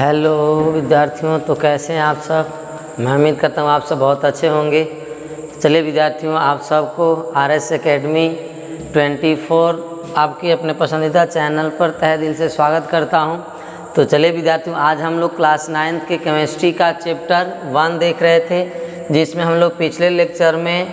Hello विद्यार्थियों, तो कैसे हैं आप सब। मैं उम्मीद करता हूँ आप सब बहुत अच्छे होंगे। चलिए विद्यार्थियों, आप सबको RS एकेडमी 24 आपके अपने पसंदीदा चैनल पर तहे दिल से स्वागत करता हूँ। तो चलिए विद्यार्थियों, आज हम लोग क्लास 9th के केमिस्ट्री का चैप्टर 1 देख रहे थे, जिसमें हम लोग पिछले लेक्चर में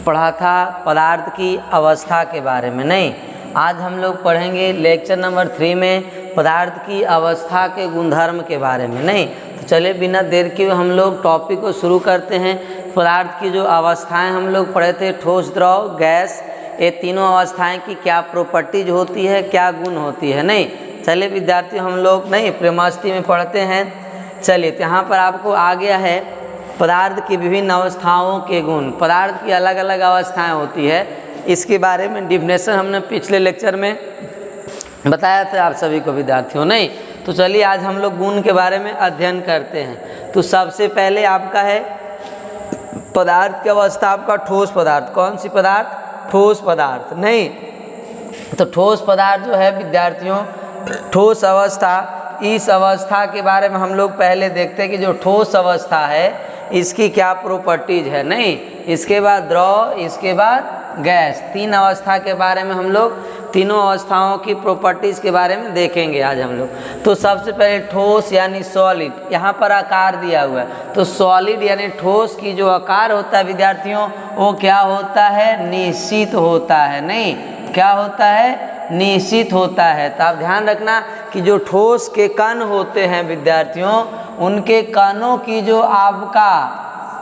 पढ़ा था पदार्थ की अवस्था के बारे में। नहीं, आज हम लोग पढ़ेंगे लेक्चर नंबर 3 में पदार्थ की अवस्था के गुणधर्म के बारे में। नहीं, तो चलिए बिना देर किए हम लोग टॉपिक को शुरू करते हैं। पदार्थ की जो अवस्थाएं हम लोग पढ़े थे, ठोस, द्रव, गैस, ये तीनों अवस्थाएं की क्या प्रॉपर्टीज होती है, क्या गुण होती है। नहीं, चलिए विद्यार्थी हम लोग नहीं प्रेमस्ती में पढ़ते हैं। चलिए, तो यहाँ पर आपको आ गया है पदार्थ की विभिन्न अवस्थाओं के गुण। पदार्थ की अलग अलग अवस्थाएं होती है, इसके बारे में डिफिनेशन हमने पिछले लेक्चर में बताया था आप सभी को विद्यार्थियों। नहीं, तो चलिए आज हम लोग गुण के बारे में अध्ययन करते हैं। तो सबसे पहले आपका है पदार्थ की अवस्था, आपका ठोस पदार्थ। कौन सी पदार्थ? ठोस पदार्थ। नहीं, तो ठोस पदार्थ जो है विद्यार्थियों, ठोस अवस्था, इस अवस्था के बारे में हम लोग पहले देखते हैं कि जो ठोस अवस्था है इसकी क्या प्रॉपर्टीज है। नहीं, इसके बाद द्रव, इसके बाद गैस, तीन अवस्था के बारे में हम लोग तीनों अवस्थाओं की प्रॉपर्टीज के बारे में देखेंगे आज हम लोग। तो सबसे पहले ठोस यानी सॉलिड, यहाँ पर आकार दिया हुआ है। तो सॉलिड यानी ठोस की जो आकार होता है विद्यार्थियों, वो क्या होता है? निश्चित होता है। नहीं, क्या होता है? निश्चित होता है। तो आप ध्यान रखना कि जो ठोस के कण होते हैं विद्यार्थियों, उनके कणों की जो आपका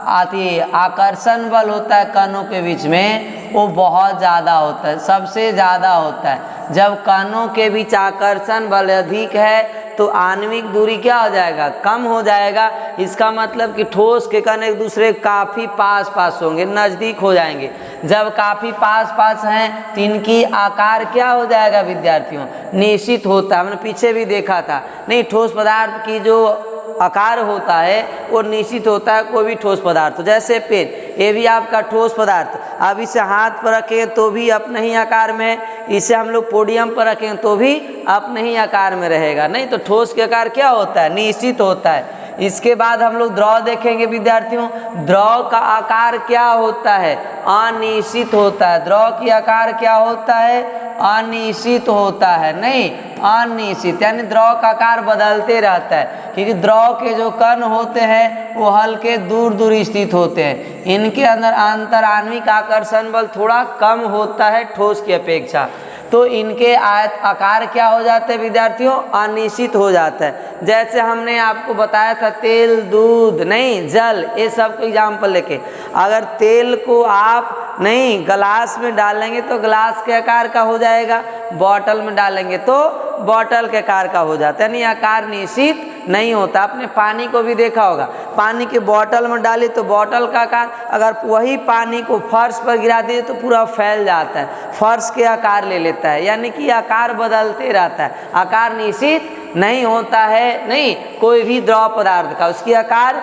आती आकर्षण बल होता है कणों के बीच में, वो बहुत ज़्यादा होता है, सबसे ज़्यादा होता है। जब कणों के बीच आकर्षण बल अधिक है तो आणविक दूरी क्या हो जाएगा? कम हो जाएगा। इसका मतलब कि ठोस के कण एक दूसरे काफ़ी पास पास होंगे, नज़दीक हो जाएंगे। जब काफ़ी पास पास हैं तो इनकी आकार क्या हो जाएगा विद्यार्थियों? निश्चित होता है। हमने पीछे भी देखा था। नहीं, ठोस पदार्थ की जो आकार होता है वो निश्चित होता है कोई भी ठोस पदार्थ। तो जैसे पेन, ये भी आपका ठोस पदार्थ। अब इसे हाथ पर रखें तो भी अपने ही आकार में है, इसे हम लोग पोडियम पर रखें तो भी अपने ही आकार में रहेगा। नहीं, तो ठोस के आकार क्या होता है? निश्चित होता है। इसके बाद हम लोग द्रव देखेंगे विद्यार्थियों। द्रव का आकार क्या होता है? अनिश्चित होता है। द्रव की आकार क्या होता है? अनिश्चित होता है। नहीं, अनिश्चित यानी द्रव का आकार बदलते रहता है, क्योंकि द्रव के जो कण होते हैं वो हल्के दूर दूर स्थित होते हैं। इनके अंदर अंतर आणविक आकर्षण बल थोड़ा कम होता है ठोस की अपेक्षा, तो इनके आकार क्या हो जाते हैं विद्यार्थियों? अनिश्चित हो जाता है। जैसे हमने आपको बताया था तेल, दूध, नहीं जल, ये सब को एग्जाम्पल लेके, अगर तेल को आप नहीं गिलास में डालेंगे तो गिलास के आकार का हो जाएगा, बॉटल में डालेंगे तो बॉटल के आकार का हो जाता है। यानी आकार निश्चित नहीं होता। आपने पानी को भी देखा होगा, पानी के बॉटल में डाली तो बॉटल का आकार, अगर वही पानी को फर्श पर गिरा दिए तो पूरा फैल जाता है, फर्श के आकार ले लेता है। यानी कि आकार बदलते रहता है, आकार निश्चित नहीं होता है। नहीं, कोई भी द्रव पदार्थ का उसकी आकार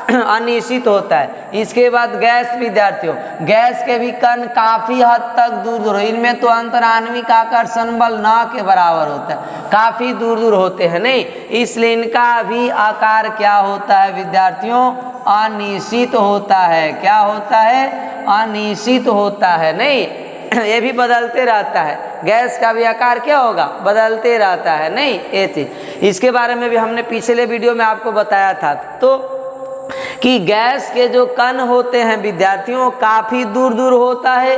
अनिश्चित होता है। इसके बाद गैस विद्यार्थियों, गैस के भी कण काफ़ी हद तक दूर दूर, इनमें तो अंतर आणविक आकर्षण बल न के बराबर होता है, काफ़ी दूर दूर होते हैं। नहीं, इसलिए इनका भी आकार क्या होता है विद्यार्थियों? अनिश्चित होता है। क्या होता है? अनिश्चित होता है। नहीं, ये भी बदलते रहता है। गैस का भी आकार क्या होगा? बदलते रहता है। नहीं, ये चीज़, इसके बारे में भी हमने पिछले वीडियो में आपको बताया था। तो कि गैस के जो कण होते हैं विद्यार्थियों काफ़ी दूर दूर होता है,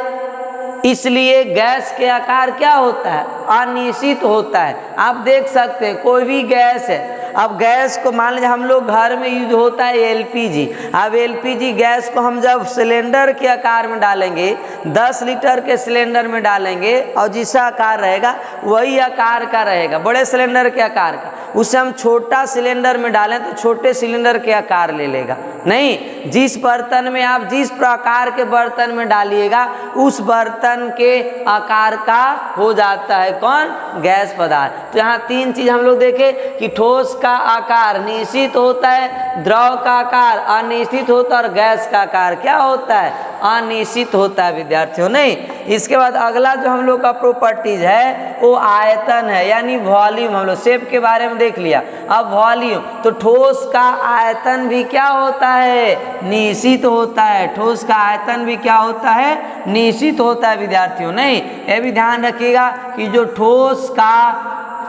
इसलिए गैस के आकार क्या होता है? अनिश्चित होता है। आप देख सकते हैं कोई भी गैस है, अब गैस को मान लीजिए हम लोग घर में यूज होता है LPG। अब LPG गैस को हम जब सिलेंडर के आकार में डालेंगे, 10 लीटर के सिलेंडर में डालेंगे, और जिसका आकार रहेगा वही आकार का रहेगा, बड़े सिलेंडर के आकार का। उसे हम छोटा सिलेंडर में डालें तो छोटे सिलेंडर के आकार ले लेगा। नहीं, जिस बर्तन में आप जिस प्रकार के बर्तन में डालिएगा उस बर्तन के आकार का हो जाता है कौन, गैस पदार्थ। तो यहाँ तीन चीज हम लोग देखे कि ठोस का आकार निश्चित होता है, द्रव का आकार अनिश्चित होता है और गैस का आकार क्या होता है, अनिश्चित होता है विद्यार्थियों। नहीं, इसके बाद अगला जो हम लोग का प्रॉपर्टीज है वो आयतन है, यानी वॉल्यूम। हम लोग शेप के बारे में देख लिया, अब वॉल्यूम। तो ठोस का आयतन भी क्या होता है, निश्चित होता है। ठोस का आयतन भी क्या होता है, निश्चित होता है विद्यार्थियों। नहीं, ये भी ध्यान रखिएगा कि जो ठोस का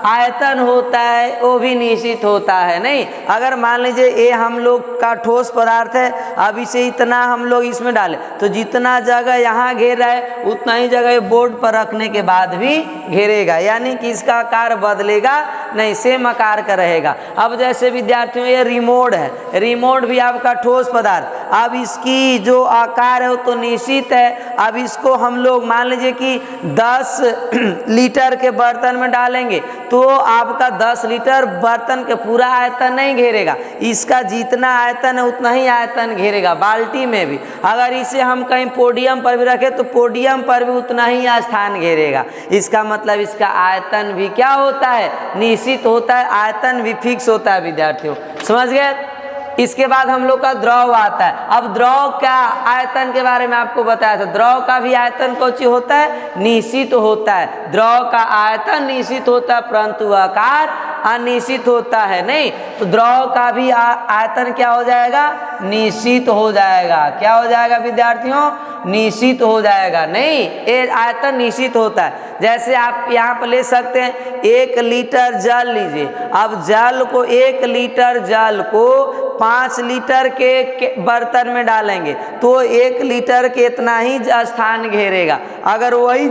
आयतन होता है वो भी निश्चित होता है। नहीं, अगर मान लीजिए ये हम लोग का ठोस पदार्थ है, अब इसे इतना हम लोग इसमें डालें तो जितना जगह यहाँ घेर रहा है उतना ही जगह बोर्ड पर रखने के बाद भी घेरेगा, यानी कि इसका आकार बदलेगा नहीं, सेम आकार का रहेगा। अब जैसे विद्यार्थियों ये रिमोट है, रिमोट भी आपका ठोस पदार्थ, अब इसकी जो आकार है वो तो निश्चित है। अब इसको हम लोग मान लीजिए कि 10 लीटर के बर्तन में डालेंगे तो आपका 10 लीटर बर्तन के पूरा आयतन नहीं घेरेगा, इसका जितना आयतन है उतना ही आयतन घेरेगा। बाल्टी में भी अगर इसे हम कहीं पोडियम पर भी रखें तो पोडियम पर भी उतना ही स्थान घेरेगा। इसका मतलब इसका आयतन भी क्या होता है, निश्चित होता है, आयतन भी फिक्स होता है विद्यार्थियों, समझ गए। इसके बाद हम लोग का द्रव आता है। अब द्रव का आयतन के बारे में आपको बताया था, द्रव का भी आयतन कौन होता है, निश्चित होता है। द्रव का आयतन निश्चित होता है परंतु आकार अनिश्चित होता है। नहीं, तो द्रव का भी आयतन क्या हो जाएगा, निश्चित हो जाएगा। क्या हो जाएगा विद्यार्थियों, निश्चित हो जाएगा। नहीं, ये आयतन निश्चित होता है। जैसे आप यहाँ पर ले सकते हैं 1 लीटर जल लीजिए, अब जल को 1 लीटर जल को 5 लीटर के बर्तन में डालेंगे तो 1 लीटर के इतना ही स्थान घेरेगा। अगर वही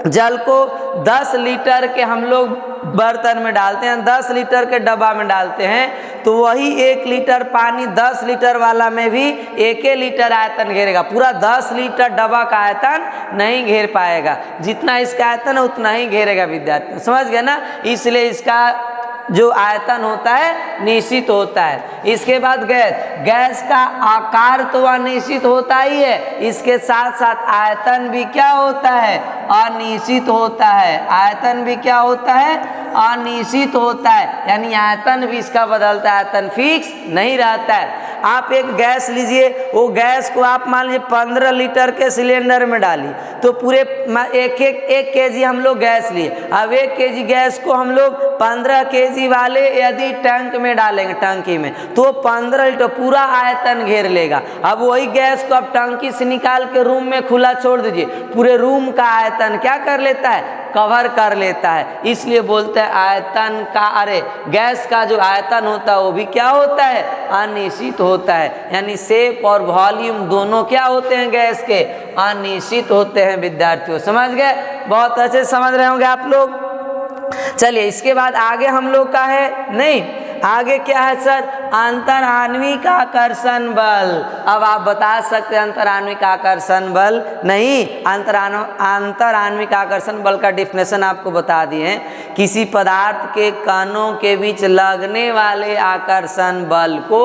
जल को 10 लीटर के हम लोग बर्तन में डालते हैं, 10 लीटर के डब्बा में डालते हैं तो वही 1 लीटर पानी 10 लीटर वाला में भी 1 लीटर आयतन घेरेगा। पूरा 10 लीटर डब्बा का आयतन नहीं घेर पाएगा, जितना इसका आयतन है उतना ही घेरेगा विद्यार्थी, समझ गए ना। इसलिए इसका जो आयतन होता है निश्चित होता है। इसके बाद गैस, गैस का आकार तो अनिश्चित होता ही है, इसके साथ साथ आयतन भी क्या होता है, अनिश्चित होता है। आयतन भी क्या होता है, अनिश्चित होता है, यानी आयतन भी इसका बदलता है, आयतन फिक्स नहीं रहता है। आप एक गैस लीजिए, वो गैस को आप मान लीजिए 15 लीटर के सिलेंडर में डालिए तो पूरे 1 केजी हम लोग गैस लिए। अब 1 केजी गैस को हम लोग 15 केजी वाले यदि टैंक में डालेंगे, टंकी में, तो 15 लीटर पूरा आयतन घेर लेगा। अब वही गैस को आप टंकी से निकाल के रूम में खुला छोड़ दीजिए, पूरे रूम का आयतन क्या कर लेता है, कवर कर लेता है। इसलिए बोलते हैं आयतन का, गैस का जो आयतन होता है वो भी क्या होता है, अनिश्चित होता है। यानी शेप और वॉल्यूम दोनों क्या होते हैं गैस के, अनिश्चित होते हैं विद्यार्थियों, समझ गए। बहुत अच्छे समझ रहे होंगे आप लोग। चलिए इसके बाद आगे हम लोग का है, नहीं आगे क्या है सर, अंतराण्विक आकर्षण बल। अब आप बता सकते हैं अंतराण्विक आकर्षण बल, नहीं, अंतराण्विक आकर्षण बल का डिफिनेशन आपको बता दिए हैं। किसी पदार्थ के कणों के बीच लगने वाले आकर्षण बल को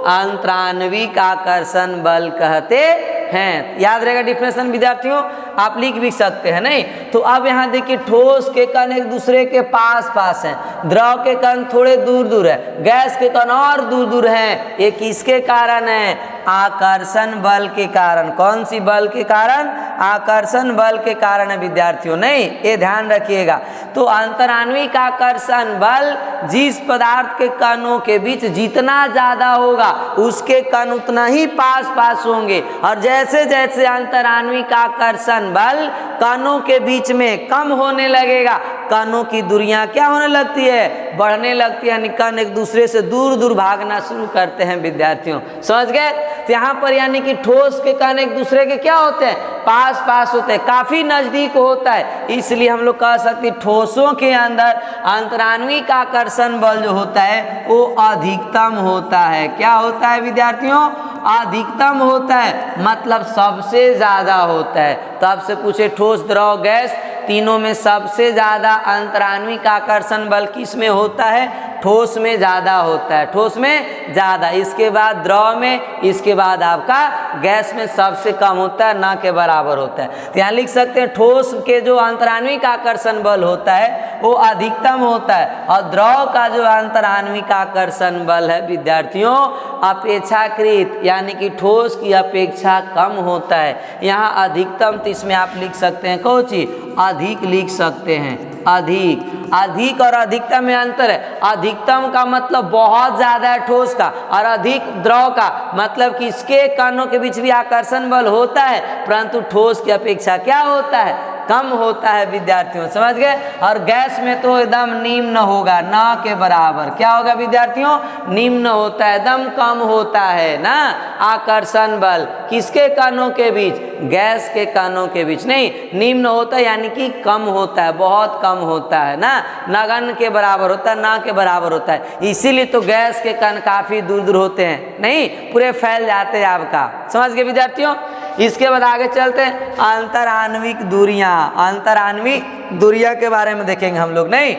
अंतराण्विक आकर्षण बल कहते हैं। याद रहेगा डिफिनेशन विद्यार्थियों, आप लिख भी सकते हैं। नहीं तो अब यहाँ देखिए, ठोस के कण एक दूसरे के पास पास हैं, द्रव के कण थोड़े दूर दूर है, गैस के कण और दूर दूर हैं। ये किसके कारण है, आकर्षण बल के कारण। कौन सी बल के कारण, आकर्षण बल के कारण है विद्यार्थियों। नहीं, ये ध्यान रखिएगा। तो अंतराण्विक आकर्षण बल जिस पदार्थ के कणों के बीच जितना ज्यादा होगा उसके कण उतना ही पास पास होंगे, और जैसे जैसे अंतराण्विक आकर्षण बल कणों के बीच में कम होने लगेगा, कणों की दूरियां क्या होने लगती है, बढ़ने लगती है, यानी कण एक दूसरे से दूर दूर भागना शुरू करते हैं विद्यार्थियों, समझ गए। तो यहाँ पर यानी कि ठोस के कण एक दूसरे के क्या होते हैं, पास पास होते हैं, काफी नजदीक होता है। इसलिए हम लोग कह सकते हैं ठोसों के अंदर अंतराण्विक आकर्षण बल जो होता है वो अधिकतम होता है। क्या होता है विद्यार्थियों, अधिकतम होता है, मतलब सबसे ज्यादा होता है। तो आपसे पूछे ठोस द्रव गैस तीनों में सबसे ज्यादा अंतराण्विक आकर्षण बल किस में होता है, ठोस में ज़्यादा होता है, ठोस में ज़्यादा, इसके बाद द्रव में, इसके बाद आपका गैस में सबसे कम होता है, ना के बराबर होता है। तो यहाँ लिख सकते हैं ठोस के जो अंतराण्विक आकर्षण बल होता है वो अधिकतम होता है और द्रव का जो अंतराण्विक आकर्षण बल है विद्यार्थियों अपेक्षाकृत यानी कि ठोस की अपेक्षा कम होता है। यहाँ अधिकतम तो इसमें आप लिख सकते हैं कौन चीज, अधिक लिख सकते हैं, अधिक। अधिक और अधिकतम में अंतर है, अधिकतम का मतलब बहुत ज्यादा है ठोस का, और अधिक द्रव का मतलब कि इसके कणों के बीच भी आकर्षण बल होता है परंतु ठोस की अपेक्षा क्या होता है, कम होता है विद्यार्थियों, समझ गए। और गैस में तो एकदम निम्न होगा, ना के बराबर, क्या होगा विद्यार्थियों, निम्न होता है, एकदम कम होता है ना आकर्षण बल, किसके कणों के बीच, गैस के कणों के बीच, नहीं निम्न होता है यानी कि कम होता है, बहुत कम होता है ना, नगण्य के बराबर होता है, ना के बराबर होता है। इसीलिए तो गैस के कण काफी दूर दूर होते हैं, नहीं पूरे फैल जाते हैं आपका, समझ गए विद्यार्थियों। इसके बाद आगे चलते हैं अंतराण्विक दूरियां, अंतराण्विक दूरियां के बारे में देखेंगे हम लोग, नहीं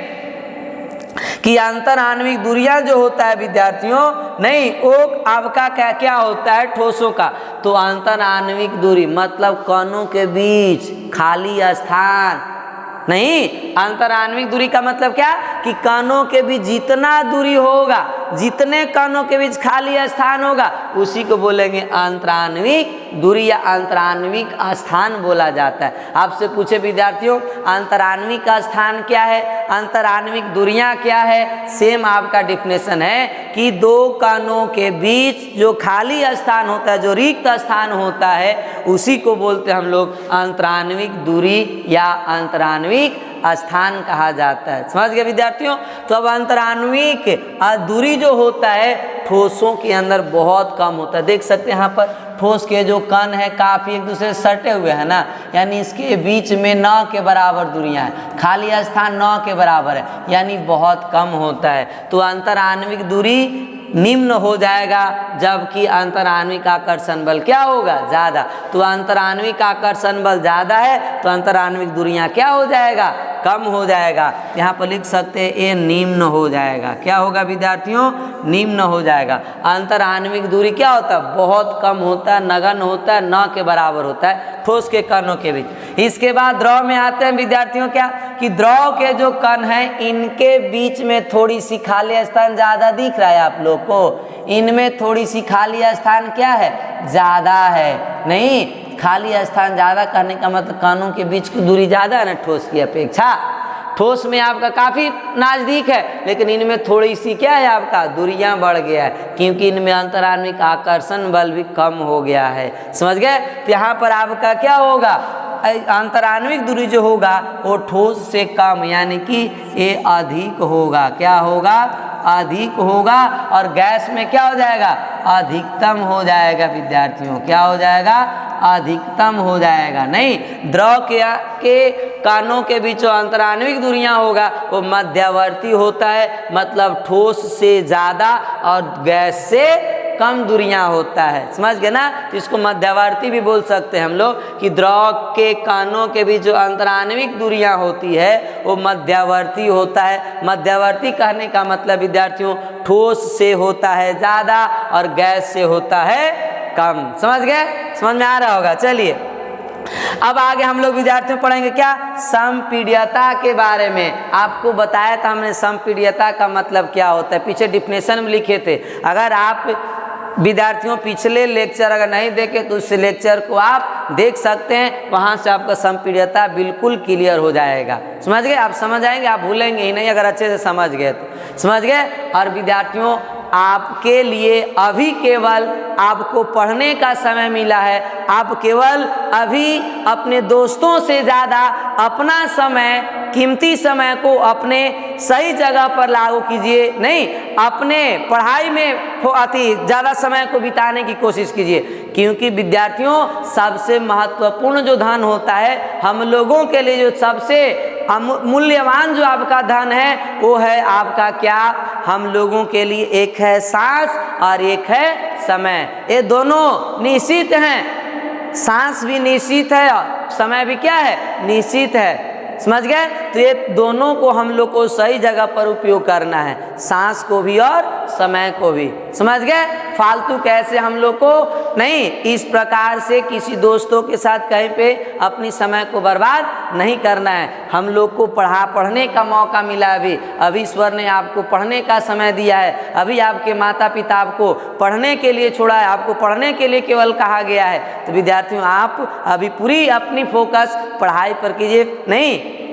कि अंतराण्विक दूरियां जो होता है विद्यार्थियों, नहीं वो आपका क्या क्या होता है ठोसों का, तो अंतराण्विक दूरी मतलब कणों के बीच खाली स्थान, नहीं अंतराण्विक दूरी का मतलब क्या कि कणों के बीच जितना दूरी होगा, जितने कणों के बीच खाली स्थान होगा उसी को बोलेंगे अंतराण्विक दूरी या अंतराण्विक स्थान बोला जाता है। आपसे पूछे विद्यार्थियों अंतराण्विक स्थान क्या है, अंतराण्विक दूरियां क्या है, सेम आपका डिफिनेशन है कि दो कणों के बीच जो खाली स्थान होता है, जो रिक्त स्थान होता है उसी को बोलते हैं हम लोग अंतराण्विक दूरी या अंतराण्विक स्थान कहा जाता है, समझ गए विद्यार्थियों। तो अब अंतराण्विक दूरी जो होता है ठोसों के अंदर बहुत कम होता है, देख सकते हैं यहाँ पर ठोस के जो कण है काफी एक दूसरे से सटे हुए हैं ना, यानी इसके बीच में न के बराबर दूरियां हैं, खाली स्थान न के बराबर है यानी बहुत कम होता है। तो अंतराण्विक दूरी निम्न हो जाएगा जबकि अंतराण्विक आकर्षण बल क्या होगा, ज़्यादा। तो अंतराण्विक आकर्षण बल ज़्यादा है तो अंतराण्विक दूरियां क्या हो जाएगा, कम हो जाएगा। यहाँ पर लिख सकते हैं ये निम्न हो जाएगा, क्या होगा विद्यार्थियों, निम्न हो जाएगा। अंतराण्विक दूरी क्या होता है, बहुत कम होता है, नगण्य होता है, न के बराबर होता है ठोस के कणों के बीच। इसके बाद द्रव में आते हैं विद्यार्थियों, क्या कि द्रव के जो कण हैं इनके बीच में थोड़ी सी खाली स्थान ज़्यादा दिख रहा है आप लोग को, इनमें थोड़ी सी खाली स्थान क्या है, ज़्यादा है, नहीं खाली स्थान ज़्यादा करने का मतलब कणों के बीच की दूरी ज़्यादा है ना ठोस की अपेक्षा, ठोस में आपका काफ़ी नज़दीक है लेकिन इनमें थोड़ी सी क्या है आपका दूरियां बढ़ गया है क्योंकि इनमें अंतराण्विक आकर्षण बल भी कम हो गया है, समझ गए। तो यहाँ पर आपका क्या होगा, अंतराण्विक दूरी जो होगा वो ठोस से कम यानी कि ये अधिक होगा, क्या होगा, अधिक होगा। और गैस में क्या हो जाएगा, अधिकतम हो जाएगा विद्यार्थियों, क्या हो जाएगा, अधिकतम हो जाएगा। नहीं द्रव के कणों के बीच जो अंतराण्विक दूरियां होगा वो मध्यवर्ती होता है, मतलब ठोस से ज़्यादा और गैस से कम दूरियां होता है, समझ गए ना। तो इसको मध्यवर्ती भी बोल सकते हैं हम लोग कि द्रव के कणों के बीच जो अंतराण्विक दूरियां होती है वो मध्यवर्ती होता है। मध्यवर्ती कहने का मतलब विद्यार्थियों ठोस से होता है ज़्यादा और गैस से होता है कम, समझ गए, समझ में आ रहा होगा। चलिए अब आगे हम लोग विद्यार्थियों पढ़ेंगे क्या, संपीड्यता के बारे में। आपको बताया था हमने संपीड्यता का मतलब क्या होता है, पीछे डिफिनेशन में लिखे थे। अगर आप विद्यार्थियों पिछले लेक्चर अगर नहीं देखे तो उस लेक्चर को आप देख सकते हैं, वहाँ से आपका संपीड्यता बिल्कुल क्लियर हो जाएगा, समझ गए। आप समझ आएंगे, आप भूलेंगे ही नहीं अगर अच्छे से समझ गए तो, समझ गए। और विद्यार्थियों आपके लिए अभी केवल आपको पढ़ने का समय मिला है, आप केवल अभी अपने दोस्तों से ज़्यादा अपना समय, कीमती समय को अपने सही जगह पर लागू कीजिए, नहीं अपने पढ़ाई में ज़्यादा समय को बिताने की कोशिश कीजिए, क्योंकि विद्यार्थियों सबसे महत्वपूर्ण जो धन होता है हम लोगों के लिए, जो सबसे मूल्यवान जो आपका धन है वो है आपका क्या, हम लोगों के लिए एक है सांस और एक है समय। ये दोनों निश्चित हैं, सांस भी निश्चित है और समय भी क्या है, निश्चित है। समझ गए। तो ये दोनों को हम लोग को सही जगह पर उपयोग करना है, सांस को भी और समय को भी, समझ गए। फालतू कैसे हम लोग को नहीं इस प्रकार से किसी दोस्तों के साथ कहीं पे अपनी समय को बर्बाद नहीं करना है। हम लोग को पढ़ने का मौका मिला, अभी ईश्वर ने आपको पढ़ने का समय दिया है, अभी आपके माता पिता आपको पढ़ने के लिए छोड़ा है, आपको पढ़ने के लिए केवल कहा गया है। तो विद्यार्थियों आप अभी पूरी अपनी फोकस पढ़ाई पर कीजिए, नहीं।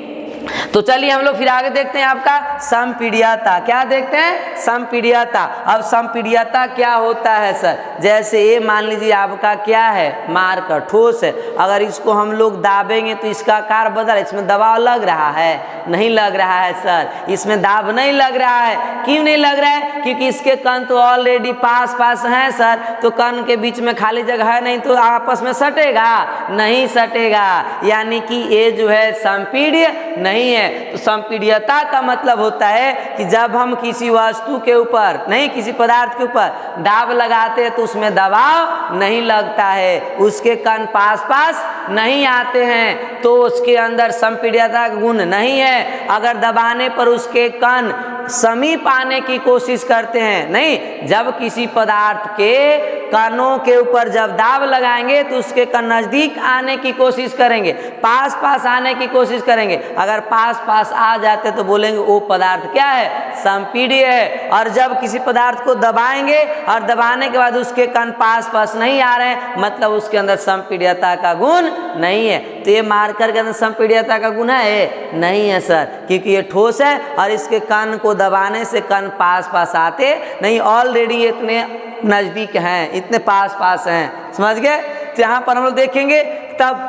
तो चलिए हम लोग फिर आगे देखते हैं आपका संपीड्यता। क्या देखते हैं? संपीड्यता। अब संपीड्यता क्या होता है सर? जैसे ये मान लीजिए आपका क्या है, मार्कर ठोस है, अगर इसको हम लोग दाबेंगे तो इसका आकार बदल, इसमें दबाव लग रहा है? नहीं लग रहा है सर, इसमें दाब नहीं लग रहा है। क्यों नहीं लग रहा है? क्योंकि इसके कण तो ऑलरेडी पास पास हैं सर, तो कण के बीच में खाली जगह है नहीं, तो आपस में सटेगा? नहीं सटेगा, यानी कि ये जो है संपीड्य नहीं है। तो संपीड्यता का मतलब होता है कि जब हम किसी वस्तु के ऊपर नहीं किसी पदार्थ के ऊपर दाब लगाते हैं तो उसमें दबाव नहीं लगता है, उसके कण पास पास नहीं आते हैं, तो उसके अंदर संपीड्यता का गुण नहीं है। अगर दबाने पर उसके कण समीप आने की कोशिश करते हैं, नहीं, जब किसी पदार्थ के कणों के ऊपर जब दाब लगाएंगे तो उसके कण नजदीक आने की कोशिश करेंगे, पास पास आने की कोशिश करेंगे। अगर पास पास आ जाते तो बोलेंगे वो पदार्थ क्या है, संपीड्य है। और जब किसी पदार्थ को दबाएंगे और दबाने के बाद उसके कण पास पास नहीं आ रहे हैं, मतलब उसके अंदर संपीड्यता का गुण नहीं है। तो ये मार्कर के अंदर संपीड्यता का गुण है? नहीं है सर, क्योंकि ये ठोस है और इसके कण को दबाने से कण पास पास आते नहीं, ऑलरेडी इतने नजदीक हैं, इतने पास पास हैं, समझ गए। तो यहाँ पर हम लोग देखेंगे तब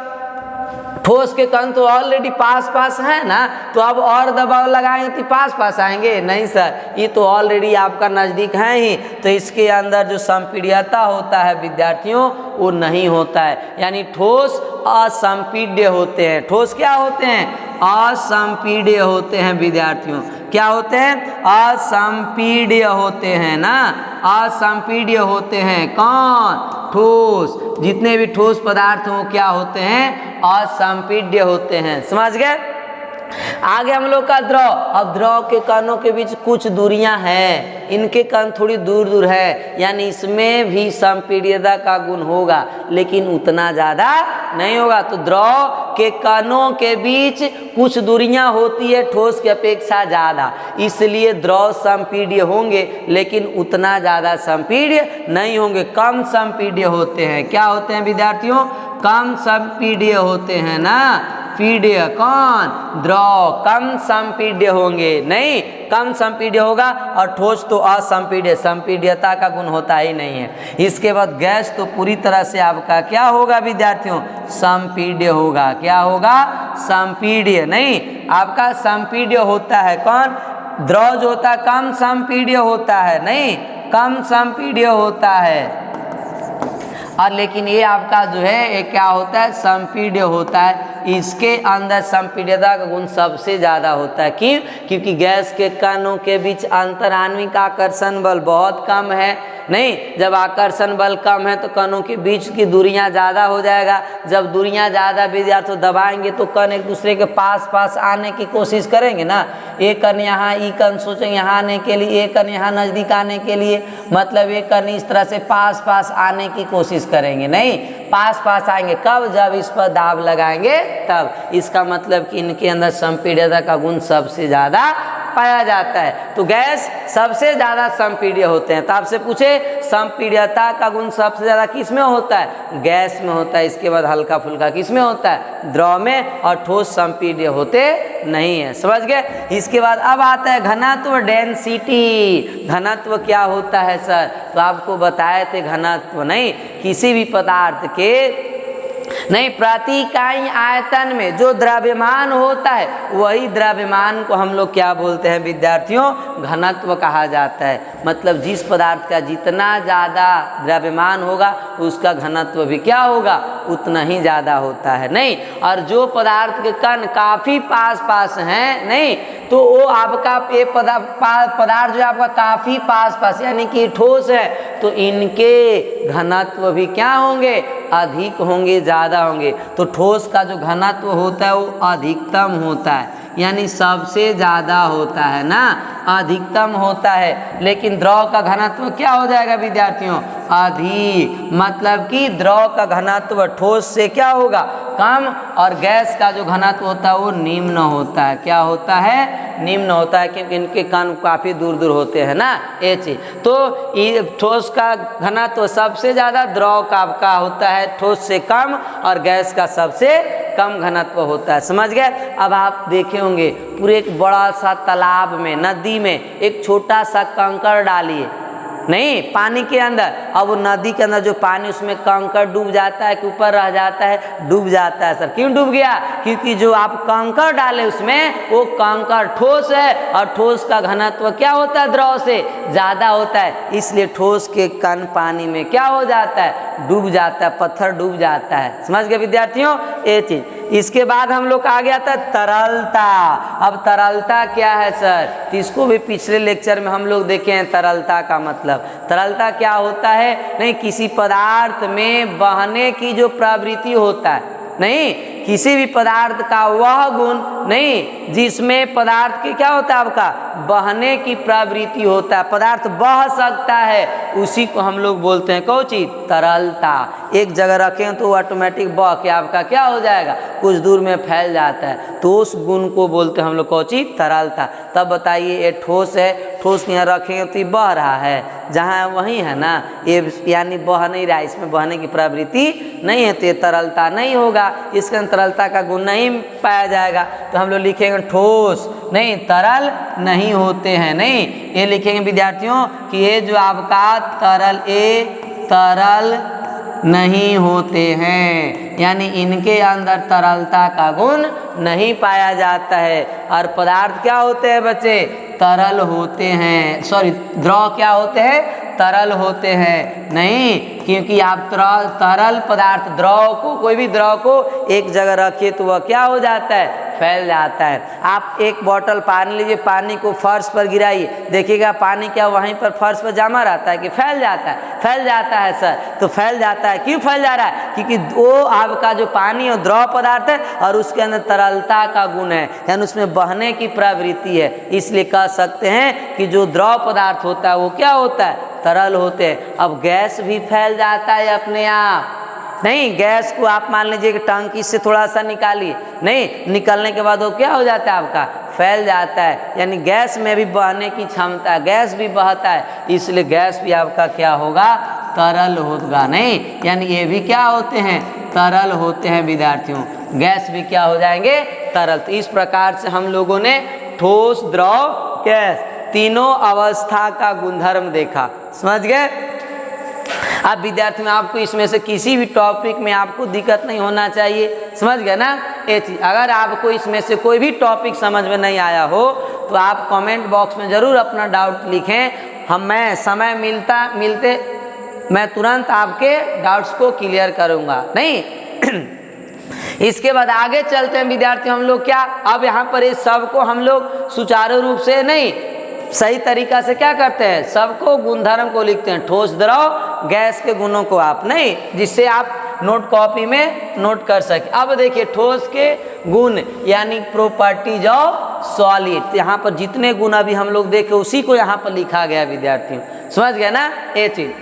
ठोस के कण तो ऑलरेडी पास पास है ना, तो अब और दबाव लगाएंगे तो पास पास आएंगे? नहीं सर, ये तो ऑलरेडी आपका नज़दीक है ही, तो इसके अंदर जो संपीड्यता होता है विद्यार्थियों वो नहीं होता है, यानी ठोस असंपीड्य होते हैं। ठोस क्या होते हैं? असंपीड्य होते हैं विद्यार्थियों। क्या होते हैं? असंपीड्य होते हैं ना, असंपीड्य होते हैं। कौन? ठोस। जितने भी ठोस पदार्थ हो क्या होते हैं? असंपीड्य होते हैं, समझ गए। आगे हम लोग का द्रव। अब द्रव के कणों के बीच कुछ दूरियां हैं, इनके कण थोड़ी दूर दूर है, यानी इसमें भी संपीड्यता का गुण होगा, लेकिन उतना ज़्यादा नहीं होगा। तो द्रव के कणों के बीच कुछ दूरियां होती है ठोस की अपेक्षा ज़्यादा, इसलिए द्रव संपीड्य होंगे, लेकिन उतना ज़्यादा संपीड्य नहीं होंगे, कम संपीड्य होते हैं। क्या होते हैं विद्यार्थियों? कम संपीड्य होते हैं ना। पीड्य कौन? द्रव कम संपीड्य होंगे, नहीं, कम संपीड्य होगा। और ठोस तो असंपीड्य, संपीड्यता का गुण होता ही नहीं है। इसके बाद गैस तो पूरी तरह से आपका क्या होगा विद्यार्थियों? संपीड्य होगा। क्या होगा? संपीड्य, नहीं, आपका संपीड्य होता है। कौन? द्रव जो होता है कम संपीड्य होता है, नहीं, कम संपीड्य होता है। और लेकिन ये आपका जो है ये क्या होता है? संपीड्य होता है। इसके अंदर संपीड्यता का गुण सबसे ज़्यादा होता है। क्यों? क्योंकि गैस के कणों के बीच अंतराण्विक आकर्षण बल बहुत कम है, नहीं, जब आकर्षण बल कम है तो कणों के बीच की दूरियां ज़्यादा हो जाएगा। जब दूरियां ज़्यादा विद्यार्थी दबाएंगे तो कण एक दूसरे के पास पास आने की कोशिश करेंगे ना। एक कण यहाँ, ई कण सोचेंगे यहाँ आने के लिए, एक कण यहाँ नज़दीक आने के लिए, मतलब एक कण इस तरह से पास पास आने की कोशिश करेंगे, नहीं, पास पास आएंगे। कब? जब इस पर दाब लगाएंगे तब। इसका मतलब कि इनके अंदर संपीड्यता का गुण सबसे ज़्यादा पाया जाता है। तो गैस सबसे ज़्यादा संपीड्य होते हैं। तो आपसे पूछे संपीड्यता का गुण सबसे ज़्यादा किस में होता है? गैस में होता है। इसके बाद हल्का फुल्का किस में होता है? द्रव में। और ठोस संपीड्य होते नहीं है, समझ गए। इसके बाद अब आता है घनत्व, डेंसिटी। घनत्व क्या होता है सर? तो आपको बताए थे घनत्व, नहीं, किसी भी पदार्थ के नहीं प्रति इकाई आयतन में जो द्रव्यमान होता है वही द्रव्यमान को हम लोग क्या बोलते हैं विद्यार्थियों? घनत्व कहा जाता है। मतलब जिस पदार्थ का जितना ज़्यादा द्रव्यमान होगा उसका घनत्व भी क्या होगा? उतना ही ज़्यादा होता है, नहीं। और जो पदार्थ के कण काफ़ी पास पास हैं, नहीं, तो वो आपका ये पदार्थ जो आपका काफ़ी पास पास यानी कि ठोस है, तो इनके घनत्व भी क्या होंगे? अधिक होंगे, ज़्यादा होंगे। तो ठोस का जो घनत्व होता है वो अधिकतम होता है, यानी सबसे ज़्यादा होता है ना, अधिकतम होता है। लेकिन द्रव का घनत्व क्या हो जाएगा विद्यार्थियों? अधिक, मतलब कि द्रव का घनत्व ठोस से क्या होगा? कम, और गैस का जो घनत्व होता है वो निम्न होता है। क्या होता है? निम्न होता है, क्योंकि इनके कण काफ़ी दूर दूर होते हैं ना, ये चीज़। तो ये ठोस का घनत्व सबसे ज़्यादा, द्रव का आपका होता है ठोस से कम, और गैस का सबसे कम घनत्व होता है। समझ गए? अब आप देखे होंगे पूरे एक बड़ा सा तालाब में, नदी में एक छोटा सा कंकड़ डालिए, नहीं, पानी के अंदर, अब वो नदी के अंदर जो पानी, उसमें कंकड़ डूब जाता है कि ऊपर रह जाता है? डूब जाता है सर। क्यों डूब गया? क्योंकि जो आप कंकड़ डाले उसमें, वो कंकड़ ठोस है, और ठोस का घनत्व क्या होता है? द्रव से ज़्यादा होता है, इसलिए ठोस के कण पानी में क्या हो जाता है? डूब जाता है, पत्थर डूब जाता है। समझ गए विद्यार्थियों ये चीज़? इसके बाद हम लोग आ गया था तरलता। अब तरलता क्या है सर? तो इसको भी पिछले लेक्चर में हम लोग देखे हैं। तरलता का मतलब, तरलता क्या होता है? नहीं, किसी पदार्थ में बहने की जो प्रवृत्ति होता है, नहीं, किसी भी पदार्थ का वह गुण, नहीं, जिसमें पदार्थ की क्या होता है? आपका बहने की प्रवृत्ति होता है, पदार्थ बह सकता है, उसी को हम लोग बोलते हैं कौन चीज? तरलता। एक जगह रखें तो ऑटोमेटिक बह के आपका क्या हो जाएगा? कुछ दूर में फैल जाता है, तो उस गुण को बोलते हैं हम लोग कौन चीज? तरलता। तब बताइए, ये ठोस है, ठोस यहाँ रखेंगे तो ये बह रहा है, जहाँ वहीं है ना, ये यानी बह नहीं रहा, इसमें बहने की प्रवृत्ति नहीं है, तो ये तरलता नहीं होगा, इसके अंदर तरलता का गुण नहीं पाया जाएगा। तो हम लोग लिखेंगे ठोस, नहीं, तरल नहीं होते हैं। नहीं, ये लिखेंगे विद्यार्थियों कि ये जो आपका तरल, ये तरल नहीं होते हैं, यानी इनके अंदर तरलता का गुण नहीं पाया जाता है। और पदार्थ क्या होते हैं बच्चे? तरल होते हैं, सॉरी, द्रव क्या होते हैं? तरल होते हैं। नहीं, क्योंकि आप तरल पदार्थ, द्रव को, कोई भी द्रव को एक जगह रखिए तो वह क्या हो जाता है? फैल जाता है। आप एक बोतल पानी लीजिए, पानी को फर्श पर गिराइए, देखिएगा पानी क्या वहीं पर फर्श पर जमा रहता है कि फैल जाता है? फैल जाता है सर। तो फैल जाता है, क्यों फैल जा रहा है? क्योंकि वो आपका जो पानी और द्रव पदार्थ है, और उसके अंदर तरलता का गुण है, यानी उसमें बहने की प्रवृत्ति है, इसलिए कह सकते हैं कि जो द्रव पदार्थ होता है वो क्या होता है? तरल होते हैं। अब गैस भी फैल जाता है अपने आप। नहीं, गैस को आप मान लीजिए कि टंकी से थोड़ा सा निकालिए, नहीं, निकलने के बाद वो क्या हो जाता है? आपका फैल जाता है, यानी गैस में भी बहने की क्षमता है, गैस भी बहता है, इसलिए गैस भी आपका क्या होगा? तरल होगा। नहीं, यानी ये भी क्या होते हैं? तरल होते हैं विद्यार्थियों। गैस भी क्या हो जाएंगे? तरल। तो इस प्रकार से हम लोगों ने ठोस, द्रव, गैस, तीनों अवस्था का गुणधर्म देखा। समझ गए? अब विद्यार्थियों, आपको इसमें से किसी भी टॉपिक में आपको दिक्कत नहीं होना चाहिए। समझ गए ना ये चीज़? अगर आपको इसमें से कोई भी टॉपिक समझ में नहीं आया हो तो आप कमेंट बॉक्स में ज़रूर अपना डाउट लिखें। मैं समय मिलते मैं तुरंत आपके डाउट्स को क्लियर करूँगा। नहीं इसके बाद आगे चलते हैं विद्यार्थियों, हम लोग क्या, अब यहाँ पर इस सब को हम लोग सुचारू रूप से, नहीं, सही तरीका से क्या करते हैं? सबको गुणधर्म को लिखते हैं, ठोस, द्रव, गैस के गुणों को आप, नहीं, जिससे आप नोट कॉपी में नोट कर सके। अब देखिए ठोस के गुण, यानी प्रॉपर्टीज ऑफ सॉलिड। यहाँ पर जितने गुण अभी हम लोग देखे उसी को यहाँ पर लिखा गया विद्यार्थियों। समझ गए ना ये चीज?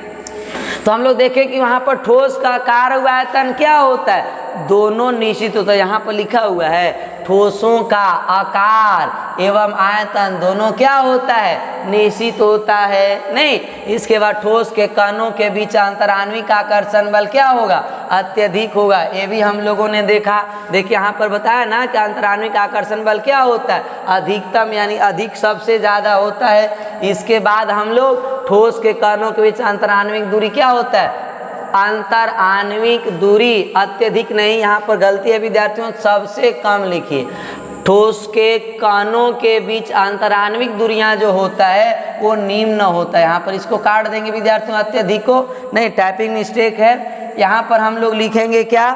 तो हम लोग देखें कि वहाँ पर ठोस का कार्य व आयतन क्या होता है? दोनों निश्चित होता है। यहाँ पर लिखा हुआ है ठोसों का आकार एवं आयतन दोनों क्या होता है? निश्चित होता है। नहीं, इसके बाद ठोस के कणों के बीच अंतराण्विक आकर्षण बल क्या होगा? अत्यधिक होगा। ये भी हम लोगों ने देखा। देखिए यहाँ पर बताया ना कि अंतराण्विक आकर्षण बल क्या होता है? अधिकतम, यानी अधिक, सबसे ज़्यादा होता है। इसके बाद हम लोग ठोस के कणों के बीच अंतराण्विक दूरी क्या होता है? अंतर आणविक दूरी, अत्यधिक नहीं, यहाँ पर गलती है विद्यार्थियों, सबसे कम लिखिए। ठोस के कणों के बीच अंतराण्विक दूरियां जो होता है वो निम्न होता है। यहाँ पर इसको काट देंगे विद्यार्थियों, अत्यधिक को, नहीं, टाइपिंग मिस्टेक है। यहाँ पर हम लोग लिखेंगे क्या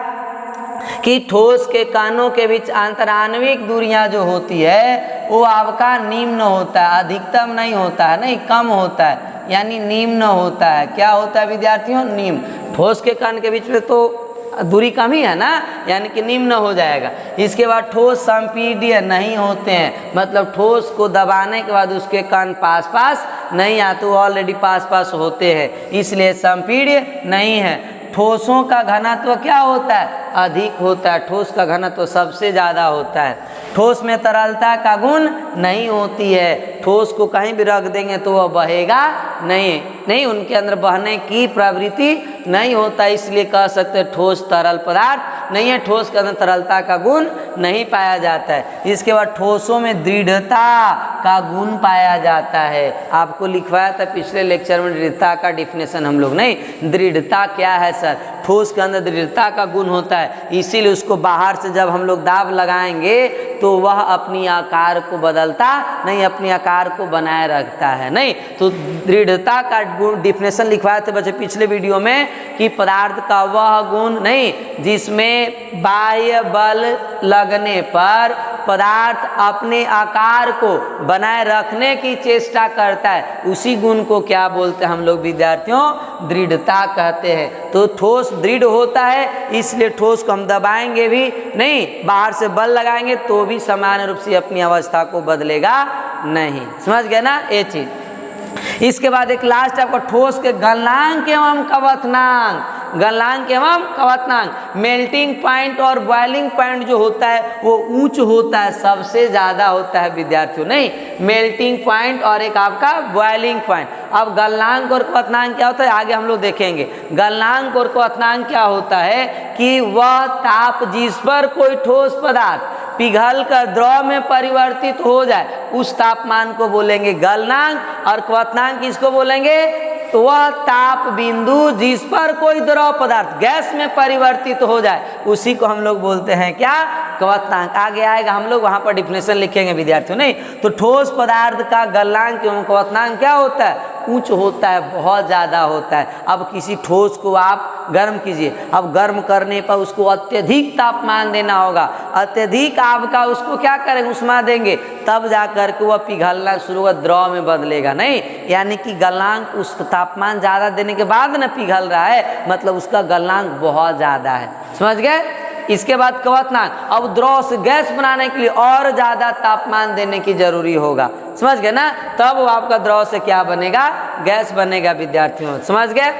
कि ठोस के कणों के बीच अंतराण्विक दूरियां जो होती है वो आपका निम्न होता है, अधिकतम नहीं होता है, नहीं, कम होता है, यानी निम्न होता है। क्या होता है विद्यार्थियों? निम्न। ठोस के कण के बीच में तो दूरी कम ही है ना, यानी कि निम्न हो जाएगा। इसके बाद ठोस संपीड्य नहीं होते हैं, मतलब ठोस को दबाने के बाद उसके कण पास पास नहीं आते, वो ऑलरेडी पास पास होते हैं, इसलिए संपीड्य नहीं है। ठोसों का घनत्व क्या होता है? अधिक होता है, ठोस का घनत्व सबसे ज़्यादा होता है। ठोस में तरलता का गुण नहीं होती है, ठोस को कहीं भी रख देंगे तो वह बहेगा नहीं, उनके अंदर बहने की प्रवृत्ति नहीं होता, इसलिए कह सकते हैं ठोस तरल पदार्थ नहीं है, ठोस के अंदर तरलता का गुण नहीं पाया जाता है। इसके बाद ठोसों में दृढ़ता का गुण पाया जाता है, आपको लिखवाया था पिछले लेक्चर में दृढ़ता का डिफिनेशन हम लोग, नहीं दृढ़ता क्या है सर? ठोस के अंदर दृढ़ता का गुण होता है, इसीलिए उसको बाहर से जब हम लोग दाब लगाएंगे तो वह अपनी आकार को बदलता नहीं, अपनी आकार को बनाए रखता है, नहीं। तो दृढ़ता का गुण डिफिनेशन लिखवाए थे बच्चे पिछले वीडियो में कि पदार्थ का वह गुण नहीं जिसमें बाह्य बल लगने पर पदार्थ अपने आकार को बनाए रखने की चेष्टा करता है, उसी गुण को क्या बोलते हैं हम लोग विद्यार्थियों? दृढ़ता कहते हैं। तो ठोस दृढ़ होता है, इसलिए ठोस को हम दबाएंगे भी नहीं, बाहर से बल लगाएंगे तो भी सामान्य रूप से अपनी अवस्था को बदलेगा नहीं। समझ गए ना ये चीज। इसके बाद एक लास्ट आपका ठोस के गलनांक एवं क्वथनांक, गलनांक एवं क्वथनांक। मेल्टिंग पॉइंट और बॉइलिंग पॉइंट जो होता है वो उच्च होता है, सबसे ज़्यादा होता है विद्यार्थियों, नहीं मेल्टिंग पॉइंट और एक आपका बॉइलिंग पॉइंट। अब गलनांक और क्वथनांक क्या होता है आगे हम लोग देखेंगे। गलनांक और क्वथनांक क्या होता है कि वह ताप जिस पर कोई ठोस पदार्थ पिघल कर द्रव में परिवर्तित हो जाए उस तापमान को बोलेंगे गलनांक, और क्वथनांक किसको बोलेंगे? तो वह ताप बिंदु जिस पर कोई द्रव पदार्थ गैस में परिवर्तित हो जाए उसी को हम लोग बोलते हैं क्या? क्वथनांक। आगे आएगा हम लोग वहाँ पर डिफिनेशन लिखेंगे विद्यार्थियों, नहीं। तो ठोस पदार्थ का गलनांक एवं क्वथनांक क्या होता है? उच्च होता है, बहुत ज़्यादा होता है। अब किसी ठोस को आप गर्म कीजिए, अब गर्म करने पर उसको अत्यधिक तापमान देना होगा, अत्यधिक आपका उसको क्या करेंगे? उष्मा देंगे, तब जा कर के वह पिघलना शुरू होगा, द्रव में बदलेगा, नहीं। यानी कि गलनांक उस तापमान ज़्यादा देने के बाद न पिघल रहा है, मतलब उसका गलनांक बहुत ज़्यादा है। समझ गए? इसके बाद क्वथनांक, अब द्रव से गैस बनाने के लिए और ज़्यादा तापमान देने की जरूरी होगा, समझ गए ना? तब वो आपका द्रव से क्या बनेगा? गैस बनेगा विद्यार्थियों, समझ गए?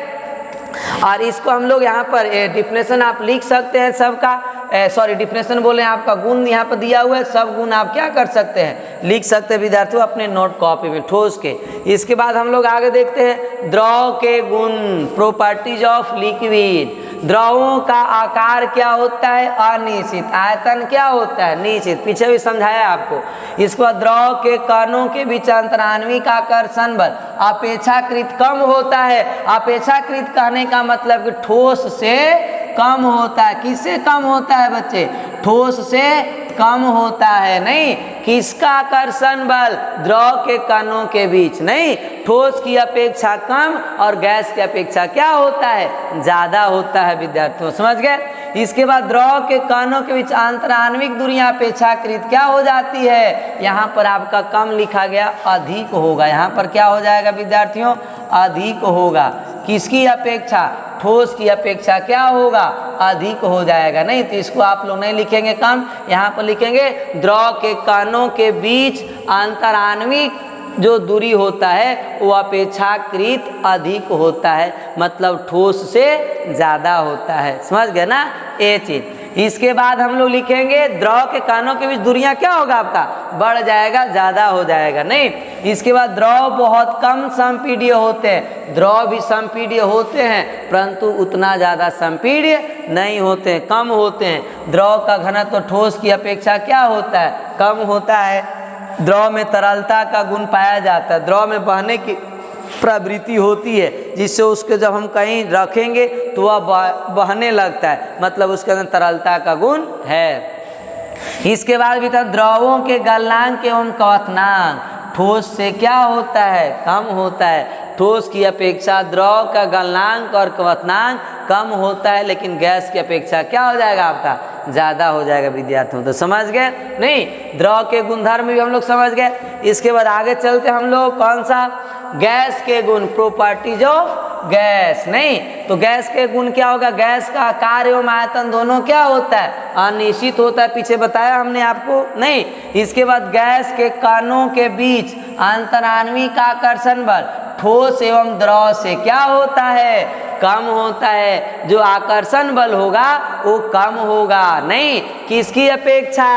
और इसको हम लोग यहाँ पर डिफिनेशन आप लिख सकते हैं सबका, डिफिनेशन बोले आपका गुण यहाँ पर दिया हुआ है, सब गुण आप क्या कर सकते हैं? लिख सकते हैं विद्यार्थियों अपने नोट कॉपी में ठोस के। इसके बाद हम लोग आगे देखते हैं द्रव के गुण, प्रॉपर्टीज ऑफ लिक्विड। द्रवों का आकार क्या होता है? अनिश्चित। आयतन क्या होता है? निश्चित। पीछे भी समझाया आपको। इसके बाद द्रव के कणों के बीच अंतराण्विक आकर्षण बल अपेक्षाकृत कम होता है। अपेक्षाकृत कहने का मतलब कि ठोस से कम होता है। किससे कम होता है बच्चे? ठोस से कम होता है, नहीं। किसका आकर्षण बल? द्रव के कणों के बीच, नहीं। ठोस की अपेक्षा कम और गैस की अपेक्षा क्या होता है? ज़्यादा होता है विद्यार्थियों, समझ गए? इसके बाद द्रव के कणों के बीच आंतराण्विक दूरियां अपेक्षाकृत क्या हो जाती है? यहाँ पर आपका कम लिखा गया, अधिक होगा। यहाँ पर क्या हो जाएगा विद्यार्थियों? अधिक होगा। किसकी अपेक्षा? ठोस की अपेक्षा क्या होगा? अधिक हो जाएगा, नहीं। तो इसको आप लोग नहीं लिखेंगे कम, यहाँ पर लिखेंगे द्रव के कणों के बीच अंतराण्विक जो दूरी होता है वो अपेक्षाकृत अधिक होता है, मतलब ठोस से ज़्यादा होता है। समझ गए ना ये चीज़? इसके बाद हम लोग लिखेंगे द्रव के कणों के बीच दूरियां क्या होगा आपका? बढ़ जाएगा, ज़्यादा हो जाएगा, नहीं। इसके बाद द्रव बहुत कम संपीड्य होते हैं। द्रव भी संपीड्य होते हैं परंतु उतना ज़्यादा संपीड्य नहीं होते हैं, कम होते हैं। द्रव का घनत्व ठोस की अपेक्षा क्या होता है? कम होता है। द्रव में तरलता का गुण पाया जाता है, द्रव में बहने की प्रवृत्ति होती है, जिससे उसके जब हम कहीं रखेंगे तो वह बहने लगता है, मतलब उसके अंदर तरलता का गुण है। इसके बाद भी था द्रवों के गलनांक एवं क्वथनांक। ठोस से क्या होता है? कम होता है। ठोस की अपेक्षा द्रव का गलनांक और क्वथनांक कम होता है, लेकिन गैस की अपेक्षा क्या हो जाएगा आपका? ज़्यादा हो जाएगा विद्यार्थियों। तो समझ गए नहीं? द्रव के गुणधर्म भी हम लोग समझ गए। इसके बाद आगे चलते हम लोग कौन सा? गैस के गुण, प्रॉपर्टीज ऑफ गैस। नहीं तो गैस के गुण क्या होगा, गैस का आकार एवं आयतन दोनों क्या होता है, अनिश्चित होता है, पीछे बताया हमने आपको। नहीं इसके बाद गैस के कणों के बीच अंतराण्विक आकर्षण बल ठोस एवं द्रव से क्या होता है, कम होता है। जो आकर्षण बल होगा वो कम होगा। नहीं किसकी अपेक्षा,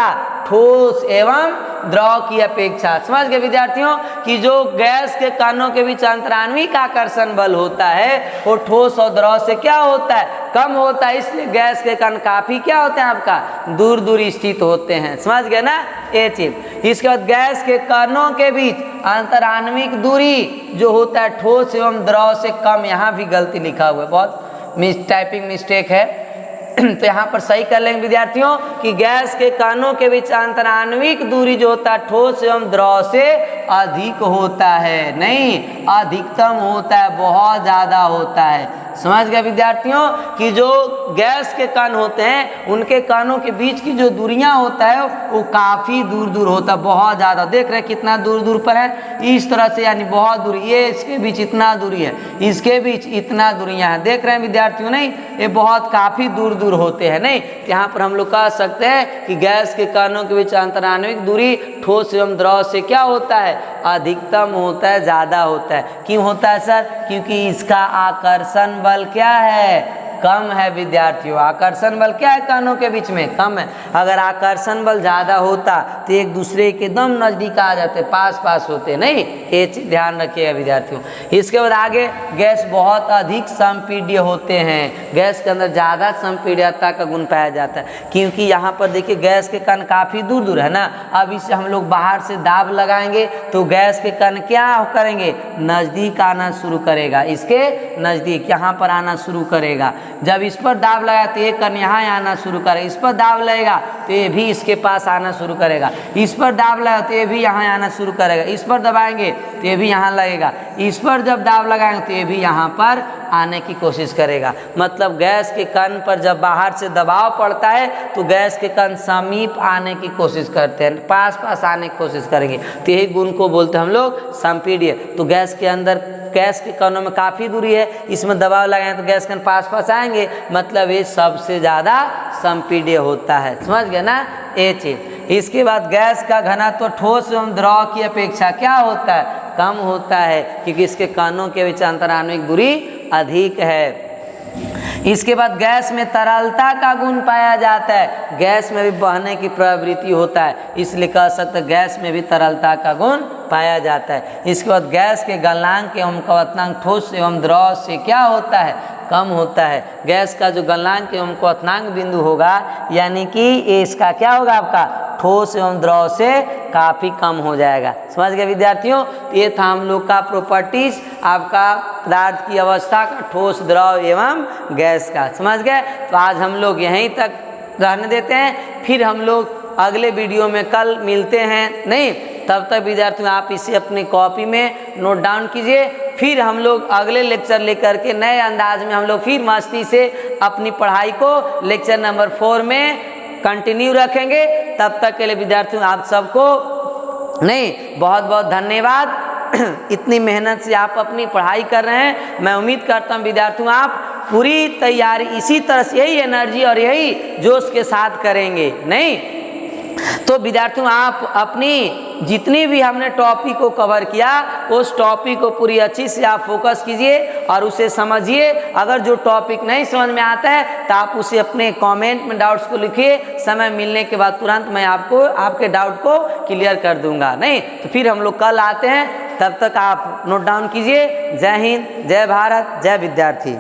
ठोस एवं द्रव की अपेक्षा। समझ गए विद्यार्थियों कि जो गैस के कणों के बीच अंतराण्विक आकर्षण बल होता है वो ठोस और द्रव से क्या होता है, कम होता है। इसलिए गैस के कण काफी क्या होते हैं आपका, दूर दूर स्थित होते हैं। समझ गए ना ये चीज। इसके बाद गैस के कणों के बीच अंतराण्विक दूरी जो होता है ठोस एवं द्रव से कम। यहाँ भी गलती लिखा हुआ है, बहुत टाइपिंग मिस्टेक है तो यहाँ पर सही कर लेंगे विद्यार्थियों कि गैस के कणों के बीच अंतराण्विक दूरी जो होता है ठोस एवं द्रव से अधिक होता है। नहीं अधिकतम होता है, बहुत ज़्यादा होता है। समझ गए विद्यार्थियों कि जो गैस के कण होते हैं उनके कणों के बीच की जो दूरियां होता है वो काफ़ी दूर दूर होता है, बहुत ज़्यादा। देख रहे हैं कितना दूर दूर पर है, इस तरह से, यानी बहुत दूर। ये इसके बीच इतना दूरी है, इसके बीच इतना दूरियां हैं। देख रहे हैं विद्यार्थियों, नहीं ये बहुत काफ़ी दूर दूर होते हैं। नहीं यहाँ पर हम लोग कह सकते हैं कि गैस के कणों के बीच अंतराण्विक दूरी ठोस एवं द्रव से क्या होता है, अधिकतम होता है, ज़्यादा होता है। क्यों होता है सर, क्योंकि इसका आकर्षण बल क्या है, कम है विद्यार्थियों। आकर्षण बल क्या है कणों के बीच में, कम है। अगर आकर्षण बल ज़्यादा होता तो एक दूसरे के एकदम नज़दीक आ जाते, पास पास होते। नहीं ये चीज़ ध्यान रखिएगा विद्यार्थियों। इसके बाद आगे गैस बहुत अधिक संपीड्य होते हैं। गैस के अंदर ज़्यादा संपीड्यता का गुण पाया जाता है, क्योंकि यहाँ पर देखिए गैस के कण काफ़ी दूर दूर है ना। अब इसे हम लोग बाहर से दाब लगाएंगे तो गैस के कण क्या करेंगे, नज़दीक आना शुरू करेगा, इसके नज़दीक यहाँ पर आना शुरू करेगा। जब इस पर दाब लगाया तो ये कण यहाँ आना शुरू करेगा, इस पर दाब लगेगा तो ये भी इसके पास आना शुरू करेगा, इस पर दाब लगाया तो ये भी यहाँ आना शुरू करेगा, इस पर दबाएंगे तो ये भी यहाँ लगेगा, इस पर जब दाब लगाएंगे तो ये भी यहाँ पर आने की कोशिश करेगा। मतलब गैस के कण पर जब बाहर से दबाव पड़ता है तो गैस के कण समीप आने की कोशिश करते हैं, पास पास आने की कोशिश करेंगे। तो यही गुण को बोलते हैं हम लोग संपीड्य। तो गैस के अंदर गैस के कणों में काफ़ी दूरी है, इसमें दबाव लगाएं तो गैस कण पास पास आएंगे, मतलब ये सबसे ज़्यादा संपीड्य होता है। समझ गए ना ये चीज़। इसके बाद गैस का घनत्व तो ठोस एवं द्रव की अपेक्षा क्या होता है, कम होता है, क्योंकि इसके कणों के बीच अंतराण्विक दूरी अधिक है। इसके बाद गैस में तरलता का गुण पाया जाता है। गैस में भी बहने की प्रवृत्ति होता है, इसलिए कह सकते हैं गैस में भी तरलता का गुण पाया जाता है। इसके बाद गैस के गलनांक एवं क्वथनांक ठोस एवं द्रव से क्या होता है, कम होता है। गैस का जो गलनांक एवं क्वथनांक बिंदु होगा, यानी कि इसका क्या होगा आपका, ठोस एवं द्रव से काफ़ी कम हो जाएगा। समझ गए विद्यार्थियों। ये था हम लोग का प्रॉपर्टीज आपका पदार्थ की अवस्था का, ठोस द्रव एवं गैस का। समझ गए। तो आज हम लोग यहीं तक रहने देते हैं, फिर हम लोग अगले वीडियो में कल मिलते हैं। नहीं तब तक विद्यार्थियों आप इसे अपनी कॉपी में नोट डाउन कीजिए, फिर हम लोग अगले लेक्चर लेकर के नए अंदाज में हम लोग फिर मस्ती से अपनी पढ़ाई को लेक्चर नंबर 4 में कंटिन्यू रखेंगे। तब तक के लिए विद्यार्थियों आप सबको नहीं बहुत बहुत धन्यवाद। इतनी मेहनत से आप अपनी पढ़ाई कर रहे हैं, मैं उम्मीद करता हूँ विद्यार्थियों आप पूरी तैयारी इसी तरह से, यही एनर्जी और यही जोश के साथ करेंगे। नहीं तो विद्यार्थियों आप अपनी जितनी भी हमने टॉपिक को कवर किया उस टॉपिक को पूरी अच्छी से आप फोकस कीजिए और उसे समझिए। अगर जो टॉपिक नहीं समझ में आता है तो आप उसे अपने कमेंट में डाउट्स को लिखिए, समय मिलने के बाद तुरंत मैं आपको आपके डाउट को क्लियर कर दूंगा। नहीं तो फिर हम लोग कल आते हैं, तब तक आप नोट डाउन कीजिए। जय हिंद, जय भारत, जय विद्यार्थी।